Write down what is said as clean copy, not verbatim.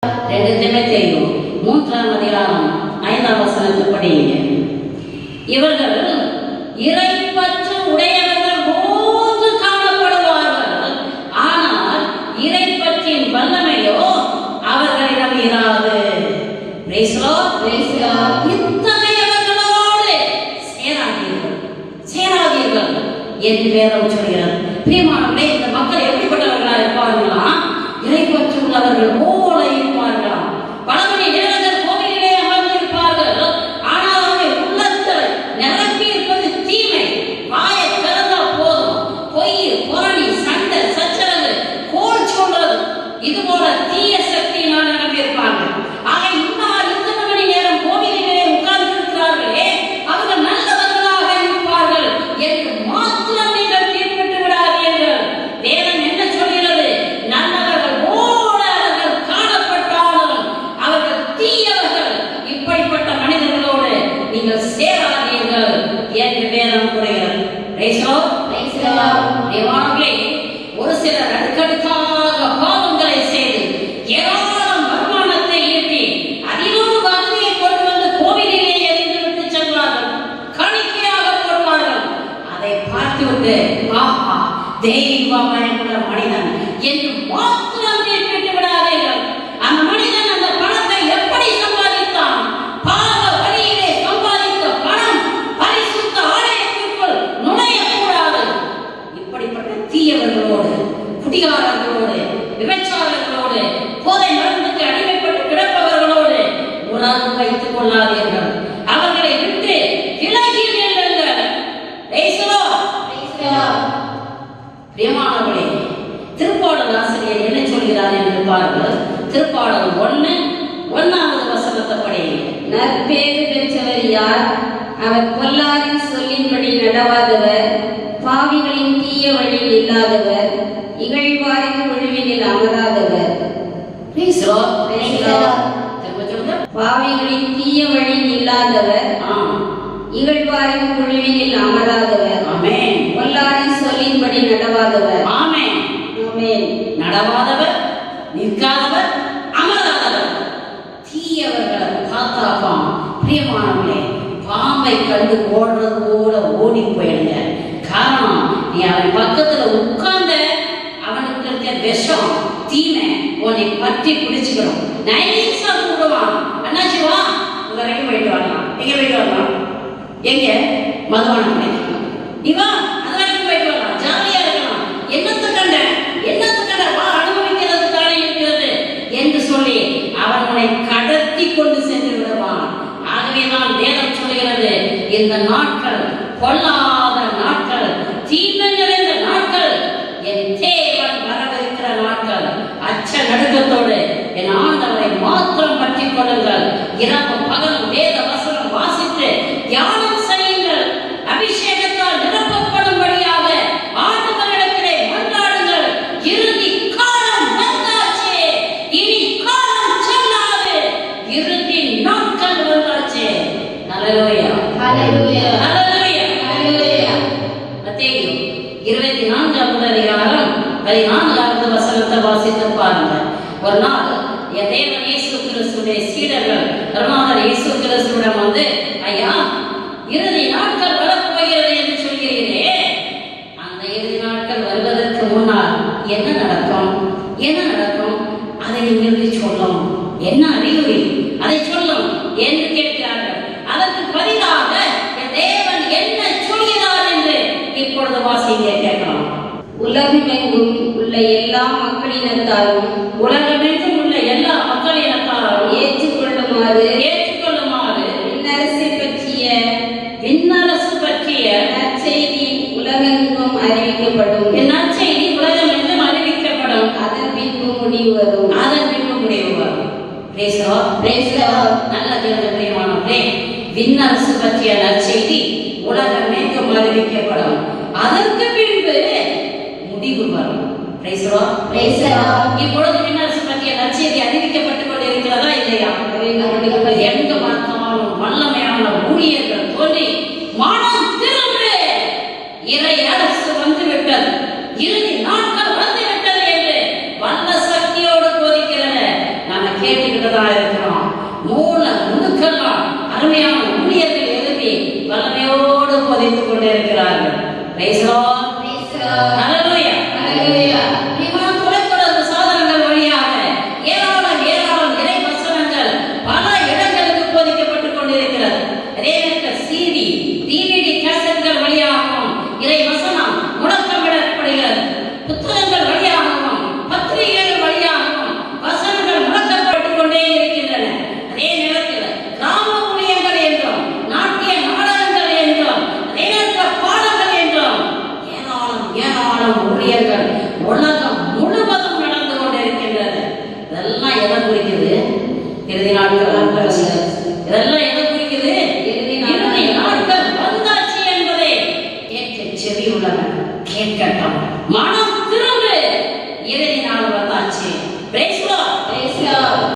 2 தீமோத்தேயு 3ஆம் அதிகாரம் 5ஆம் வசனத்தின்படி இவர்கள் இறைப்பற்று உடையவர்கள் போன்று காணப்படுவார்கள், ஆனால் இறைப்பற்றின் வல்லமையோ அவர்களிடம் இராது. இத்தகையவர்களோடு சேராதீர்கள் என்று வேதம் சொல்கிறது. பிரியமானவர்களே, இந்த மக்கள் எப்படிப்பட்டவர்களாக இருப்பார்களா? இறைப்பற்று உள்ளவர்கள் போல இருப்பார்களாம். பல மணி நேரங்கள் கோவிலிலே அமர்ந்திருப்பார்கள், ஆனால் அவருடைய உள்ளத்தில் நிரப்பி இருப்பது தீமை. வாயை திறந்தா போதும் பொய், புரணி, சண்டை, சச்சரவு, கோல் சொல்றது, இது போல தீய சக்தியினால் நிரம்பியிருப்பாங்க. ஆக இன்னும் இத்தனை மணி நேரம் கோவிலிலே உட்கார்ந்து இருக்கிறார்களே, அவர்கள் நல்லவர்களாக இருப்பார்கள் என்று மாத்திரம் நீங்கள் தீர்ப்பிட்டு விடாதீர்கள். வேதம் என்ன சொல்கிறது? நல்லவர்கள் போல அவர்கள் காணப்பட்டாலும் அவர்கள் தீயவர்கள். இப்படிப்பட்ட மனிதர்களோடு நீங்கள் சேராதீர்கள் என்று வேதம் கூறுகிறது. ஒரு சிலர் அடுக்கடுக்காக பாவங்களை செய்து ஏராளம் வருமானத்தை ஈட்டி அதிலொரு பகுதியை கொண்டு வந்து கோவிலிலே எரிந்துவிட்டு செல்வார்கள், காணிக்கையாக போடுவார்கள். அதை பார்த்துவிட்டு ஆஹா தெய்வ பயனுள்ள மனிதன் என்று மாத்திரம் தீர்ப்பிட்டு விடாதீர்கள். அந்த மனிதன் அந்த பணத்தை எப்படி சம்பாதித்தான்? பாவ வழியிலே சம்பாதித்த பணம் பரிசுத்த ஆலயத்திற்குள் நுழையக்கூடாது. இப்படிப்பட்ட தீயவர்களோடு, குடிகாரர்களோடு, விபச்சாரர்களோடு, போதை மருந்துக்கு அடிமைப்பட்டு கிடப்பவர்களோடு உறவு வைத்துக் கொள்ளாதீர்கள். அவர்களை விட்டு விலகி நில்லுங்கள். பிரியமானவர்களே, திருப்பாடல் ஆசிரியர் என்ன சொல்கிறார் என்று பாருங்கள். திருப்பாடல் 1:1 வசனத்தப்படி, நற்பேறு பெற்றவர் யார்? அவர் பொல்லாரின் சொல்லின்படி நடவாதவர், பாவிகளின் தீய வழியில் இல்லாதவர், இகழ்வாரின் குழுவினில் அமராதவர். பாவிகளின் தீய வழியில் இல்லாதவர், இகழ்வாரின் குழுவினில் அமராதவர், பொல்லாரின் சொல்லின்படி நடவாதவர், நடவாதவர், நிற்காதவர், அமராதவர், தீயவர்களை காத்தாப்பான். பிரியமானவர்களே, பாம்பை கண்டு ஓடுறது போல ஓடி போயிடுங்க. காரணம், நீ அவன் பக்கத்துல உட்கார்ந்த அவனுக்கு இருக்க விஷம், தீமை உன்னை பற்றி பிடிச்சுக்கணும். நைஸா கூடுவான். அண்ணாச்சி வா, உங்க வரைக்கும் போயிட்டு வரலாம். எங்க போயிட்டு வரலாம்? எங்க மதுவான கிடைக்கும். இவா அது வரைக்கும் போயிட்டு வரலாம், ஜாலியா இருக்கலாம். என்னத்தை கண்ட வா, அனுபவிக்கிறதுக்கான இருக்கிறது என்று சொல்லி அவன் உன்னை கடத்தி கொண்டு சென்று விடுவான். ஆகவேதான் வேதம் சொல்கிறது, இந்த நாட்கள் பொல்லாத நாட்கள், தீமை நிறைந்த நாட்கள், என் தேவன் வரவிருக்கிற நாட்கள். அச்ச நடுக்கத்தோடு என் ஆண்டவரை மாத்திரம் பற்றிக் கொள்ளுங்கள். இரவு பகலும் வேத வசனம் வாசித்து தியானம் செய்யுங்கள். அபிஷேகத்தால் நிரப்பப்படும்படியாக ஆண்டவரிடத்திலே மன்றாடுங்கள். இறுதி காலம் வந்தாச்சே, இனி காலம் செல்லாது, இறுதி நாட்கள் வந்தாச்சே. ஹல்லேலூயா, ஹல்லேலூயா, ஹல்லேலூயா. மத்தேயு 24ஆம் அதிகாரம் 14வது வசனத்தை வாசித்து பாருங்கள். ஒரு நாள் என் தேவன் இயேசு கிறிஸ்துவின் சீடர்கள் கர்த்தர் இயேசு கிறிஸ்துவிடம் வந்து, ஐயா, இறுதி நாட்கள் வரப்போகிறது என்று சொல்கிறீரே, அந்த இறுதி நாட்கள் வருவதற்கு முன்னால் என்ன நடக்கும்? அதை எங்களுக்கு சொல்லும். என்ன அறிகுறி? அதை சொல்லும் என்று கேட்கிறார்கள். அதற்கு பதிலாக என் தேவன் என்ன சொல்கிறார் என்று இப்பொழுது வாசிங்க கேட்கலாம். உலகமெங்கும் உள்ள எல்லா மக்களினத்தாரும் ஏற்றுக்கொள்ளுமாறு விண்ணரசு பற்றிய நற்செய்தி உலகெங்கும் அறிவிக்கப்படும். நற்செய்தி உலகமெங்கும் அறிவிக்கப்படும். அதன் பின்பு முடிவு வரும். நல்ல பிரியமானவர்களே, விண்ணரசு பற்றிய நற்செய்தி உலகமெங்கும் அறிவிக்கப்படும். அதற்கு பின்பு முடிவு வரும். இப்பொழுது விண்ணரசு பற்றிய நற்செய்தி அறிவிக்கப்பட்டுக் கொண்டிருக்கிறதா இல்லையா? எங்க பார்த்தாலும் வல்லமையான ஊழியர்கள் தோன்றி, மனம் திரும்பு, இறை அரசு வந்துவிட்டது, இறுதி நாட்கள் வந்துவிட்டது என்று வல்ல சக்தியோடு போதிக்கிறது. நாம கேட்டு கேட்டுக்கிட்டு தான் இருக்கிறோம். மூல முழுக்கெல்லாம் அருமையான ஊழியர்கள் எழுதி வல்லமையோடு பதிந்து கொண்டே இருக்கிறார்கள். Praise the Lord. Hallelujah. பிரியமான தொலைத்தொடர்பு சாதனங்கள் வழியாக ஏராளம் இறை வசனங்கள் பல இடங்களுக்கு போதிக்கப்பட்டுக் கொண்டிருக்கிறது. அதே நேரத்தில் CD, DVD கேசட்கள் வழியாகவும் இறை வசனம் முழக்கமிடப்படுகிறது. புத்தகங்கள் வழியாகவும் பத்திரிகைகள் வழியாகவும் வசனங்கள் முழக்கப்பட்டுக் கொண்டே இருக்கின்றன. அதே நேரத்தில் கிராம ஊழியங்கள் என்றும் நாட்டிய நாடகங்கள் என்றும் அதே நேரத்தில் பாடங்கள் என்றும் ஏராளம் ஊழியர்கள் உலகம் முழுவதும் நடந்து கொண்டிருக்கின்றது. இதெல்லாம் எதை குறிக்கிறது? இறுதி நாட்கள் இதெல்லாம்